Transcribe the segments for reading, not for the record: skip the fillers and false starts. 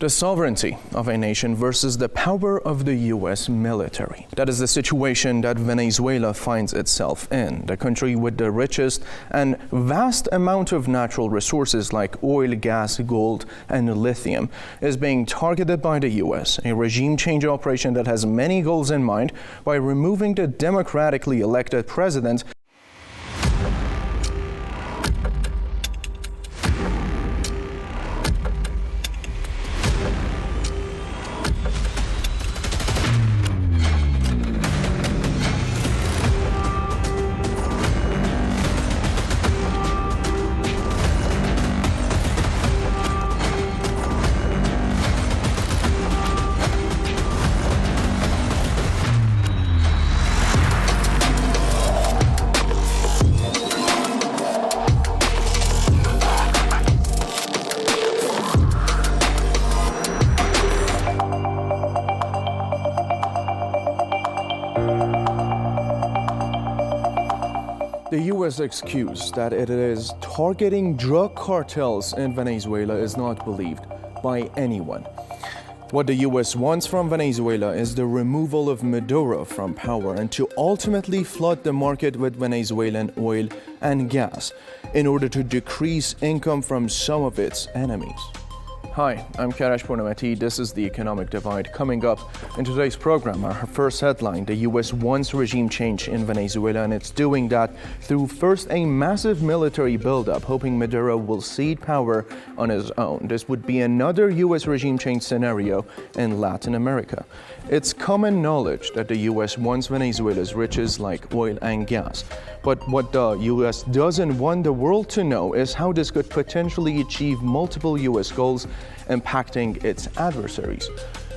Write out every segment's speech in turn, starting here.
The sovereignty of a nation versus the power of the U.S. military. That is the situation that Venezuela finds itself in. The country with the richest and vast amount of natural resources like oil, gas, gold, and lithium is being targeted by the U.S., a regime change operation that has many goals in mind by removing the democratically elected president. The U.S. excuse that it is targeting drug cartels in Venezuela is not believed by anyone. What the U.S. wants from Venezuela is the removal of Maduro from power and to ultimately flood the market with Venezuelan oil and gas in order to decrease income from some of its enemies. Hi, I'm Karash Purnamati. This is The Economic Divide. Coming up in today's program, our first headline: the U.S. wants regime change in Venezuela, and it's doing that through first a massive military buildup, hoping Maduro will cede power on his own. This would be another U.S. regime change scenario in Latin America. It's common knowledge that the U.S. wants Venezuela's riches like oil and gas. But what the U.S. doesn't want the world to know is how this could potentially achieve multiple U.S. goals, impacting its adversaries.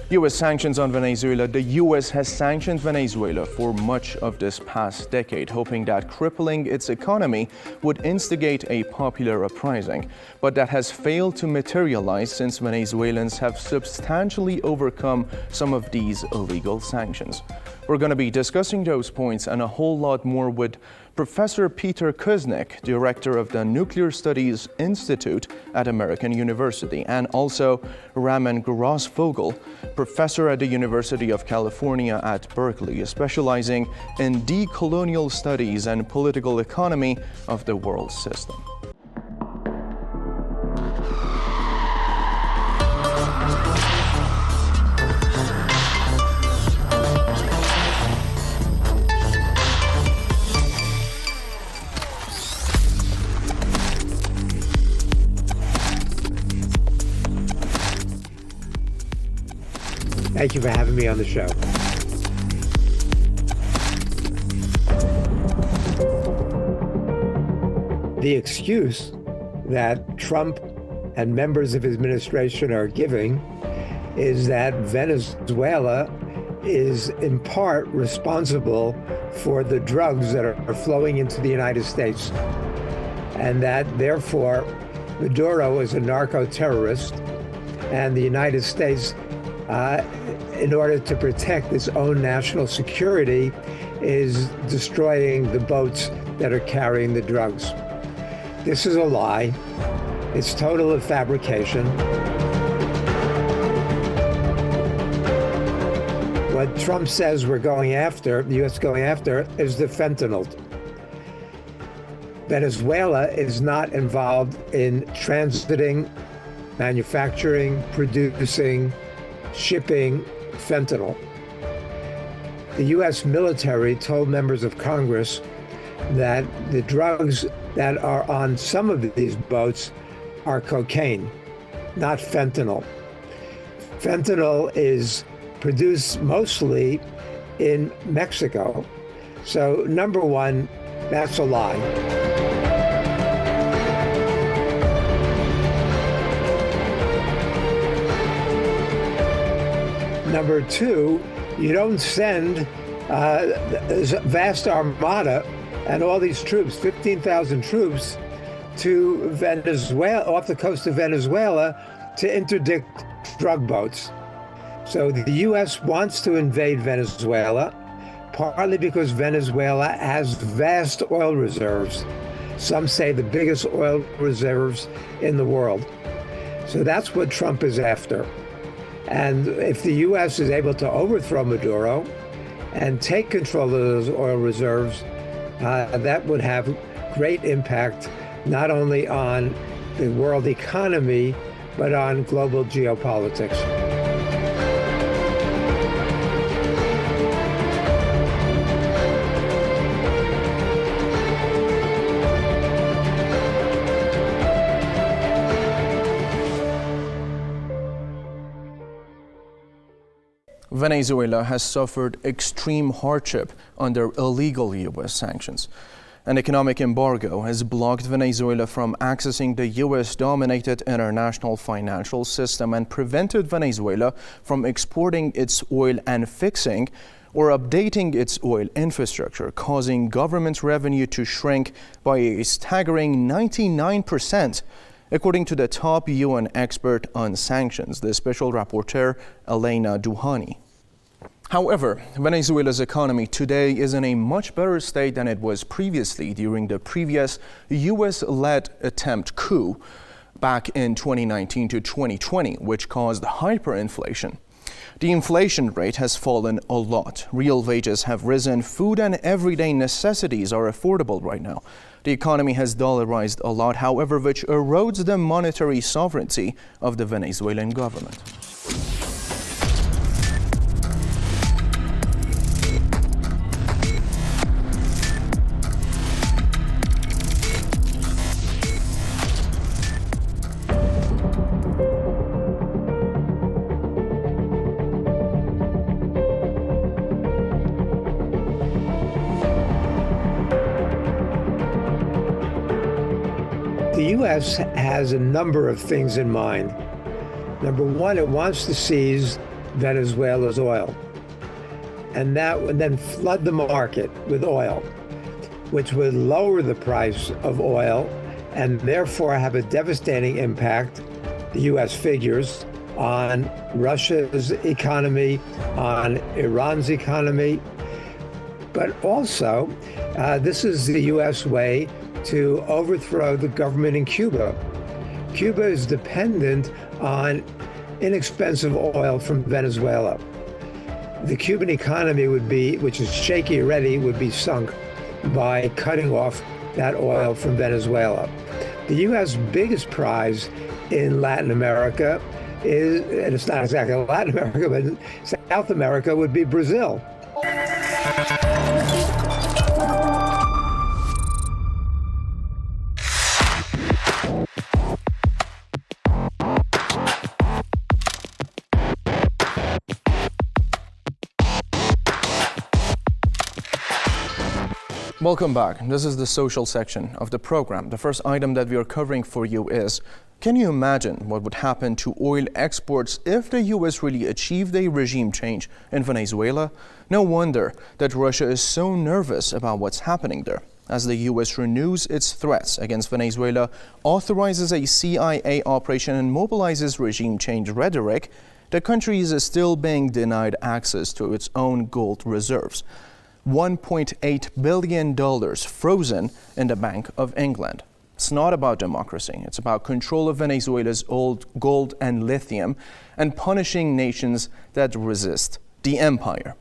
U.S. sanctions on Venezuela. The U.S. has sanctioned Venezuela for much of this past decade, hoping that crippling its economy would instigate a popular uprising. But that has failed to materialize since Venezuelans have substantially overcome some of these illegal sanctions. We're going to be discussing those points and a whole lot more with Professor Peter Kuznick, director of the Nuclear Studies Institute at American University, and also Raman Grosvogel, professor at the University of California at Berkeley, specializing in decolonial studies and political economy of the world system. Thank you for having me on the show. The excuse that Trump and members of his administration are giving is that Venezuela is in part responsible for the drugs that are flowing into the United States, and that therefore Maduro is a narco-terrorist, and the United States, in order to protect its own national security, is destroying the boats that are carrying the drugs. This is a lie. It's total fabrication. What Trump says we're going after, the U.S. going after, is the fentanyl. Venezuela is not involved in transiting, manufacturing, producing, shipping fentanyl. The U.S. military told members of Congress that the drugs that are on some of these boats are cocaine, not fentanyl. Fentanyl is produced mostly in Mexico. So, number one, that's a lie. Number two, you don't send a vast armada and all these troops, 15,000 troops, to Venezuela, off the coast of Venezuela, to interdict drug boats. So the U.S. wants to invade Venezuela, partly because Venezuela has vast oil reserves. Some say the biggest oil reserves in the world. So that's what Trump is after. And if the U.S. is able to overthrow Maduro and take control of those oil reserves, that would have great impact not only on the world economy, but on global geopolitics. Venezuela has suffered extreme hardship under illegal U.S. sanctions. An economic embargo has blocked Venezuela from accessing the U.S.-dominated international financial system and prevented Venezuela from exporting its oil and fixing or updating its oil infrastructure, causing government revenue to shrink by a staggering 99%. According to the top UN expert on sanctions, the special rapporteur Elena Duhani. However, Venezuela's economy today is in a much better state than it was previously during the previous U.S.-led attempt coup back in 2019 to 2020, which caused hyperinflation. The inflation rate has fallen a lot. Real wages have risen. Food and everyday necessities are affordable right now. The economy has dollarized a lot, however, which erodes the monetary sovereignty of the Venezuelan government. The U.S. has a number of things in mind. Number one, it wants to seize Venezuela's oil, and that would then flood the market with oil, which would lower the price of oil and therefore have a devastating impact, the U.S. figures, on Russia's economy, on Iran's economy. But also, this is the U.S. way to overthrow the government in Cuba. Cuba is dependent on inexpensive oil from Venezuela. The Cuban economy would be, which is shaky already, would be sunk by cutting off that oil from Venezuela. The U.S. biggest prize in Latin America is, and it's not exactly Latin America, but South America would be Brazil. Welcome back. This is the social section of the program. The first item that we are covering for you is, can you imagine what would happen to oil exports if the U.S. really achieved a regime change in Venezuela? No wonder that Russia is so nervous about what's happening there. As the U.S. renews its threats against Venezuela, authorizes a CIA operation and mobilizes regime change rhetoric, the country is still being denied access to its own gold reserves. $1.8 billion frozen in the Bank of England. It's not about democracy. It's about control of Venezuela's old gold and lithium and punishing nations that resist. The empire.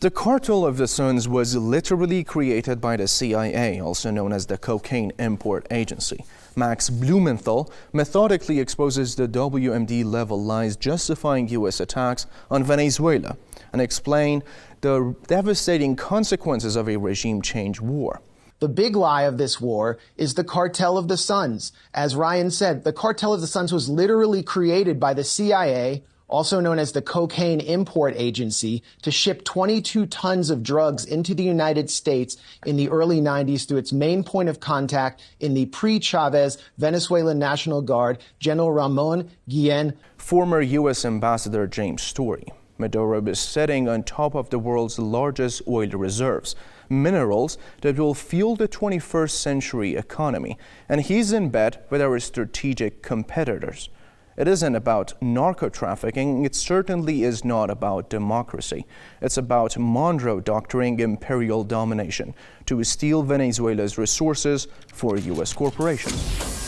The Cartel of the Suns was literally created by the CIA, also known as the Cocaine Import Agency. Max Blumenthal methodically exposes the WMD-level lies justifying U.S. attacks on Venezuela and explain the devastating consequences of a regime change war. The big lie of this war is the Cartel of the Suns. As Ryan said, the Cartel of the Suns was literally created by the CIA, also known as the Cocaine Import Agency, to ship 22 tons of drugs into the United States in the early 90s through its main point of contact in the pre-Chavez Venezuelan National Guard, General Ramon Guillen. Former U.S. Ambassador James Story. Maduro is sitting on top of the world's largest oil reserves, minerals that will fuel the 21st century economy, and he's in bed with our strategic competitors. It isn't about narco-trafficking. It certainly is not about democracy. It's about Monroe-doctoring imperial domination to steal Venezuela's resources for U.S. corporations.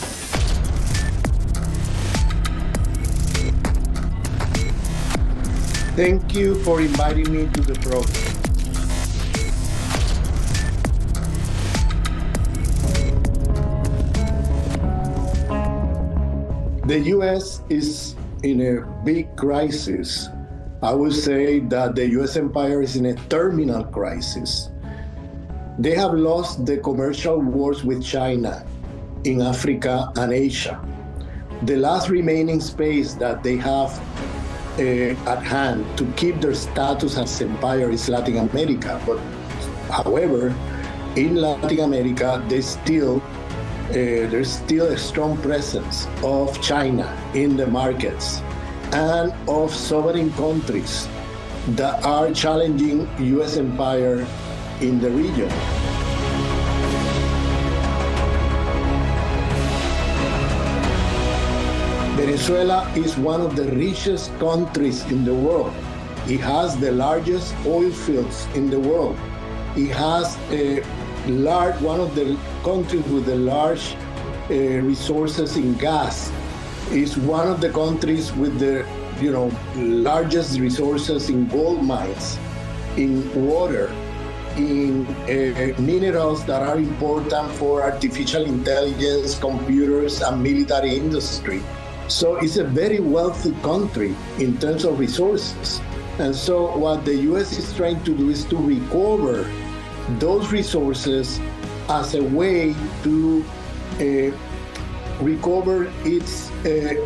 Thank you for inviting me to the program. The U.S. is in a big crisis. I would say that the U.S. empire is in a terminal crisis. They have lost the commercial wars with China in Africa and Asia. The last remaining space that they have at hand to keep their status as empire is Latin America. But however, in Latin America, there's still a strong presence of China in the markets and of sovereign countries that are challenging U.S. empire in the region. Venezuela is one of the richest countries in the world. It has the largest oil fields in the world. It has one of the countries with the large resources in gas. It's one of the countries with the largest resources in gold mines, in water, in minerals that are important for artificial intelligence, computers, and military industry. So it's a very wealthy country in terms of resources. And so what the U.S. is trying to do is to recover those resources as a way to recover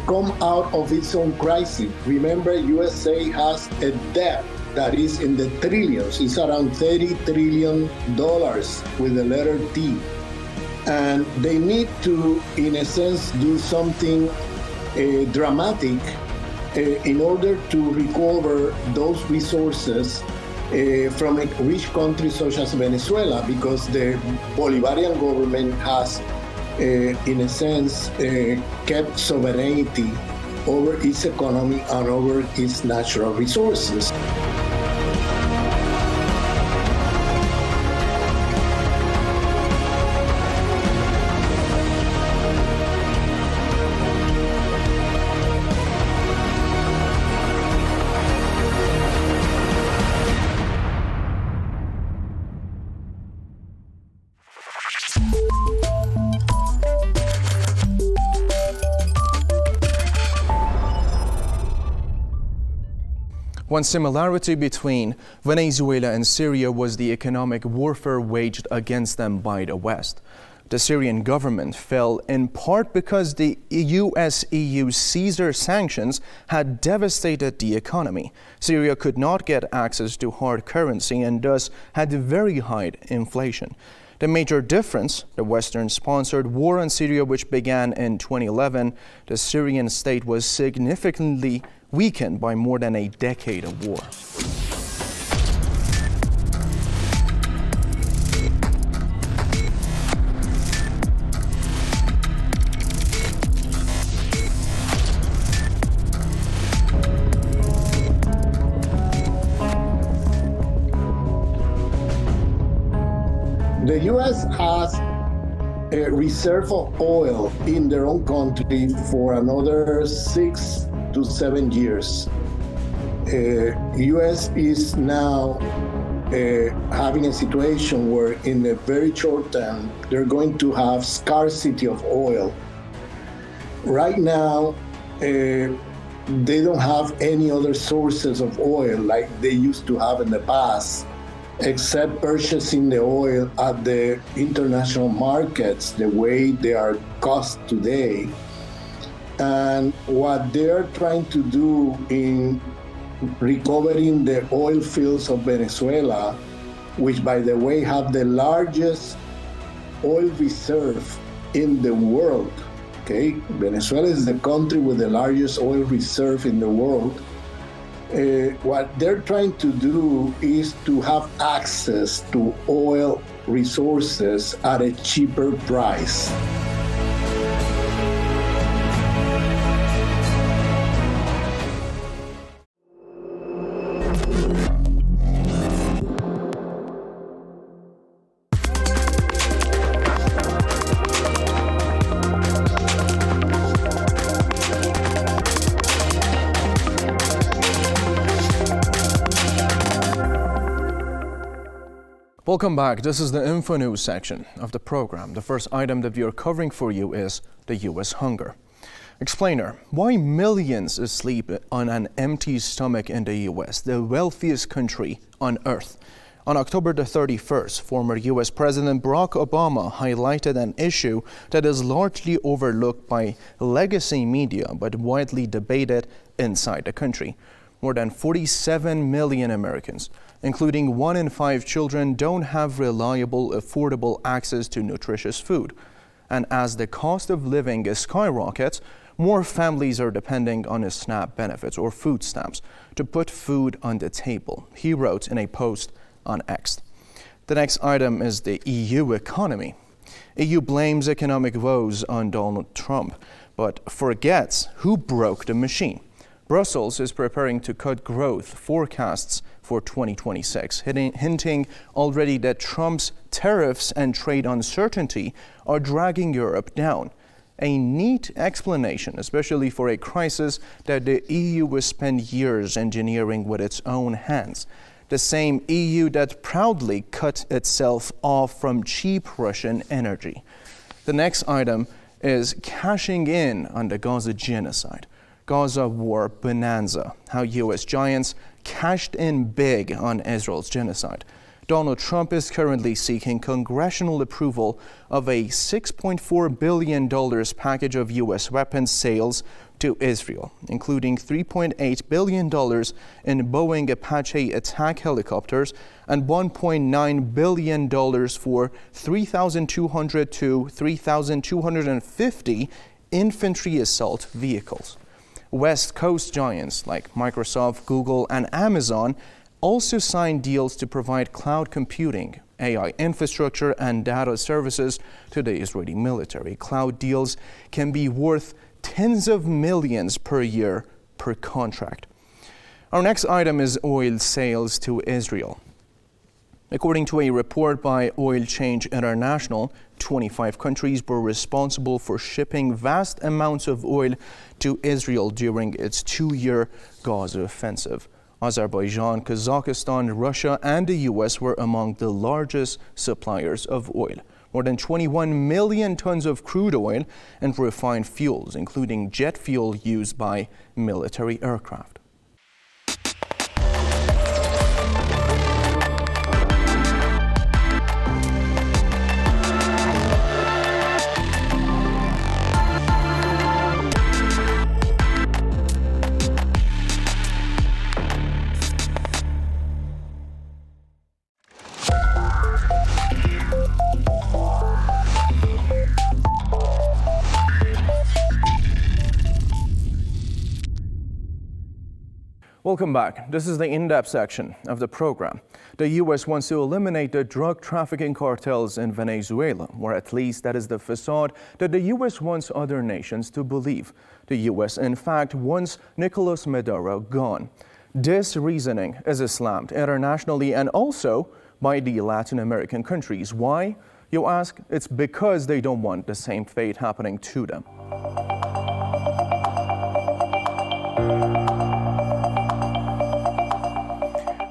come out of its own crisis. Remember, USA has a debt that is in the trillions. It's around $30 trillion with the letter T. And they need to, in a sense, do something dramatic in order to recover those resources from a rich country such as Venezuela, because the Bolivarian government has, in a sense, kept sovereignty over its economy and over its natural resources. One similarity between Venezuela and Syria was the economic warfare waged against them by the West. The Syrian government fell in part because the US-EU Caesar sanctions had devastated the economy. Syria could not get access to hard currency and thus had very high inflation. The major difference, the Western-sponsored war on Syria, which began in 2011, the Syrian state was significantly weakened by more than a decade of war. The U.S. has a reserve of oil in their own country for another 6 to 7 years. U.S. is now having a situation where in the very short term, they're going to have scarcity of oil. Right now, they don't have any other sources of oil like they used to have in the past, except purchasing the oil at the international markets the way they are cost today. And what they're trying to do in recovering the oil fields of Venezuela, which by the way have the largest oil reserve in the world, okay? Venezuela is the country with the largest oil reserve in the world. What they're trying to do is to have access to oil resources at a cheaper price. Welcome back. This is the Info News section of the program. The first item that we are covering for you is the U.S. hunger. Explainer, why millions sleep on an empty stomach in the U.S., the wealthiest country on earth. On October the 31st, former U.S. President Barack Obama highlighted an issue that is largely overlooked by legacy media but widely debated inside the country. More than 47 million Americans, including 1 in 5 children, don't have reliable, affordable access to nutritious food. And as the cost of living skyrockets, more families are depending on SNAP benefits or food stamps to put food on the table, he wrote in a post on X. The next item is the EU economy. EU blames economic woes on Donald Trump, but forgets who broke the machine. Brussels is preparing to cut growth forecasts for 2026, hinting already that Trump's tariffs and trade uncertainty are dragging Europe down. A neat explanation, especially for a crisis that the EU will spend years engineering with its own hands. The same EU that proudly cut itself off from cheap Russian energy. The next item is cashing in on the Gaza genocide. Gaza war bonanza, how U.S. giants cashed in big on Israel's genocide. Donald Trump is currently seeking congressional approval of a $6.4 billion package of U.S. weapons sales to Israel, including $3.8 billion in Boeing Apache attack helicopters and $1.9 billion for 3,200 to 3,250 infantry assault vehicles. West Coast giants like Microsoft, Google, and Amazon also signed deals to provide cloud computing, AI infrastructure, and data services to the Israeli military. Cloud deals can be worth tens of millions per year per contract. Our next item is oil sales to Israel. According to a report by Oil Change International, 25 countries were responsible for shipping vast amounts of oil to Israel during its 2-year Gaza offensive. Azerbaijan, Kazakhstan, Russia, and the U.S. were among the largest suppliers of oil. More than 21 million tons of crude oil and refined fuels, including jet fuel used by military aircraft. Welcome back. This is the in-depth section of the program. The U.S. wants to eliminate the drug trafficking cartels in Venezuela, or at least that is the facade that the U.S. wants other nations to believe. The U.S. in fact wants Nicolas Maduro gone. This reasoning is slammed internationally and also by the Latin American countries. Why? You ask, it's because they don't want the same fate happening to them.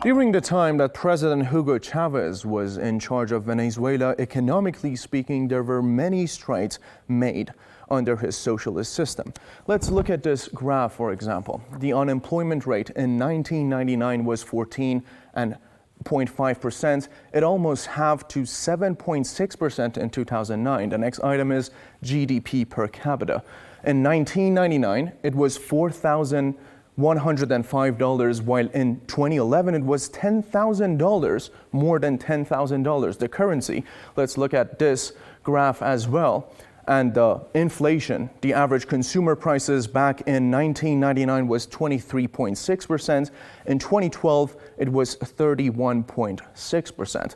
During the time that President Hugo Chavez was in charge of Venezuela, economically speaking, there were many strides made under his socialist system. Let's look at this graph, for example. The unemployment rate in 1999 was 14.5%. It almost halved to 7.6% in 2009. The next item is GDP per capita. In 1999, it was $4,105, while in 2011 it was $10,000, more than $10,000. The currency, let's look at this graph as well. And the inflation, the average consumer prices back in 1999 was 23.6%. In 2012, it was 31.6%.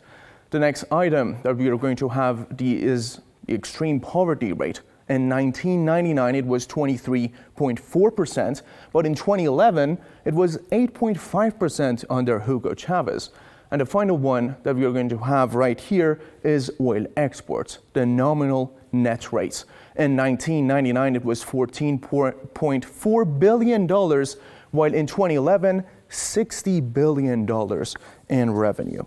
The next item that we are going to have is the extreme poverty rate. In 1999, it was 23.4%, but in 2011, it was 8.5% under Hugo Chavez. And the final one that we are going to have right here is oil exports, the nominal net rates. In 1999, it was $14.4 billion, while in 2011, $60 billion in revenue.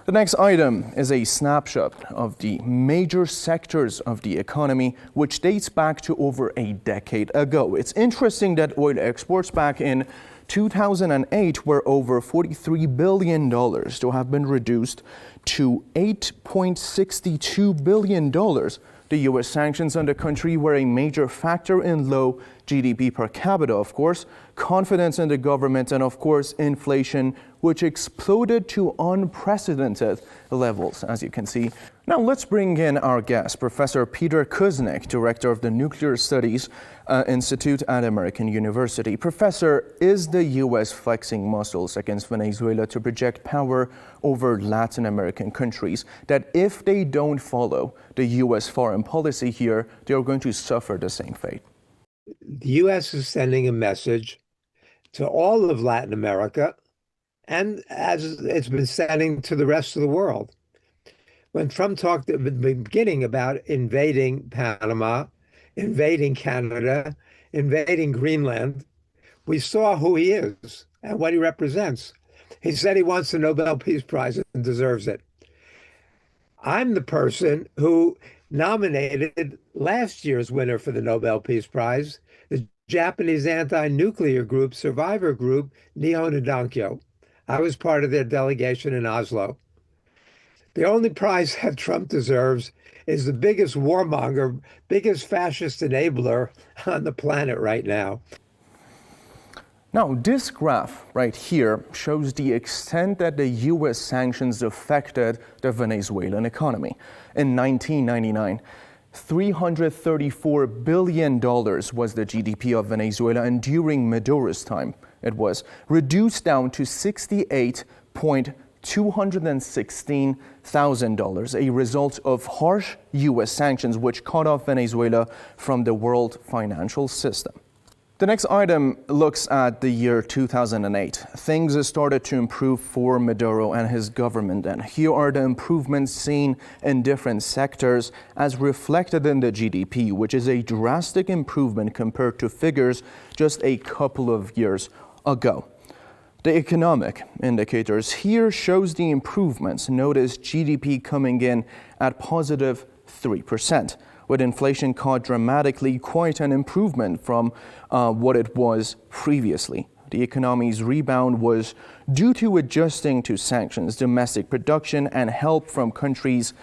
The next item is a snapshot of the major sectors of the economy, which dates back to over a decade ago. It's interesting that oil exports back in 2008 were over $43 billion to have been reduced to $8.62 billion. The U.S. sanctions on the country were a major factor in low GDP per capita, of course, confidence in the government, and of course, inflation, which exploded to unprecedented levels, as you can see. Now, let's bring in our guest, Professor Peter Kuznick, Director of the Nuclear Studies Institute at American University. Professor, is the U.S. flexing muscles against Venezuela to project power over Latin American countries, that if they don't follow the U.S. foreign policy here, they are going to suffer the same fate? The U.S. is sending a message to all of Latin America, and as it's been sending to the rest of the world. When Trump talked at the beginning about invading Panama, invading Canada, invading Greenland, we saw who he is and what he represents. He said he wants the Nobel Peace Prize and deserves it. I'm the person who nominated last year's winner for the Nobel Peace Prize, the Japanese anti-nuclear group, survivor group, Nihon Dankyo. I was part of their delegation in Oslo. The only prize that Trump deserves is the biggest warmonger, biggest fascist enabler on the planet right now. Now, this graph right here shows the extent that the U.S. sanctions affected the Venezuelan economy. In 1999, $334 billion was the GDP of Venezuela, and during Maduro's time, it was reduced down to $68,216,000, a result of harsh U.S. sanctions which cut off Venezuela from the world financial system. The next item looks at the year 2008. Things started to improve for Maduro and his government, and here are the improvements seen in different sectors as reflected in the GDP, which is a drastic improvement compared to figures just a couple of years ago. The economic indicators here shows the improvements. Notice GDP coming in at positive 3%. With inflation cut dramatically, quite an improvement from what it was previously. The economy's rebound was due to adjusting to sanctions, domestic production, and help from countries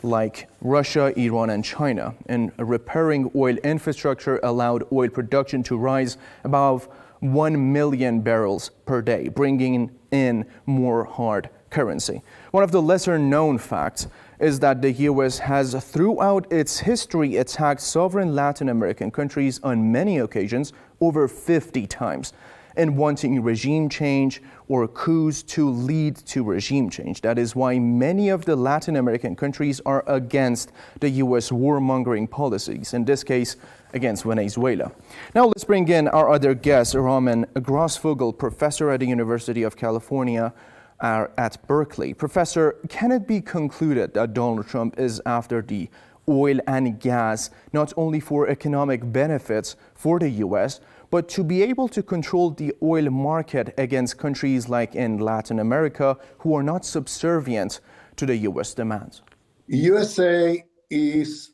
like Russia, Iran, and China. And repairing oil infrastructure allowed oil production to rise above 1 million barrels per day, bringing in more hard currency. One of the lesser known facts is that the U.S. has throughout its history attacked sovereign Latin American countries on many occasions, over 50 times, in wanting regime change or coups to lead to regime change. That is why many of the Latin American countries are against the U.S. warmongering policies, in this case, against Venezuela. Now let's bring in our other guest, Raman Grossvogel, professor at the University of California at Berkeley. Professor, can it be concluded that Donald Trump is after the oil and gas, not only for economic benefits for the U.S., but to be able to control the oil market against countries like in Latin America who are not subservient to the U.S. demands? USA is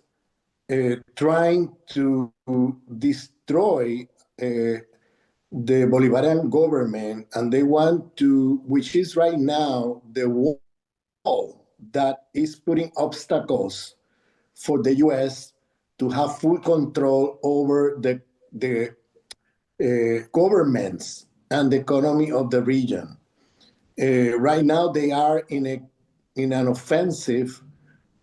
trying to destroy the Bolivarian government, and they want to, which is right now the wall that is putting obstacles for the U.S. to have full control over the governments and the economy of the region. Right now, they are in an offensive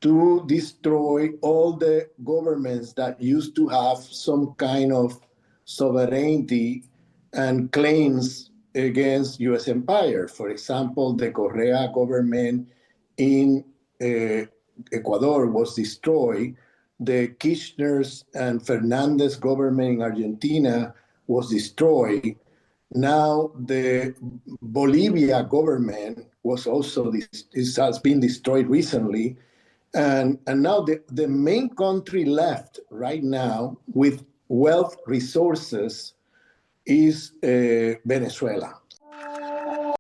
to destroy all the governments that used to have some kind of sovereignty and claims against U.S. empire. For example, the Correa government in Ecuador was destroyed. The Kirchner's and Fernandez government in Argentina was destroyed. Now the Bolivia government was also has been destroyed recently. And now the main country left right now with wealth resources is Venezuela.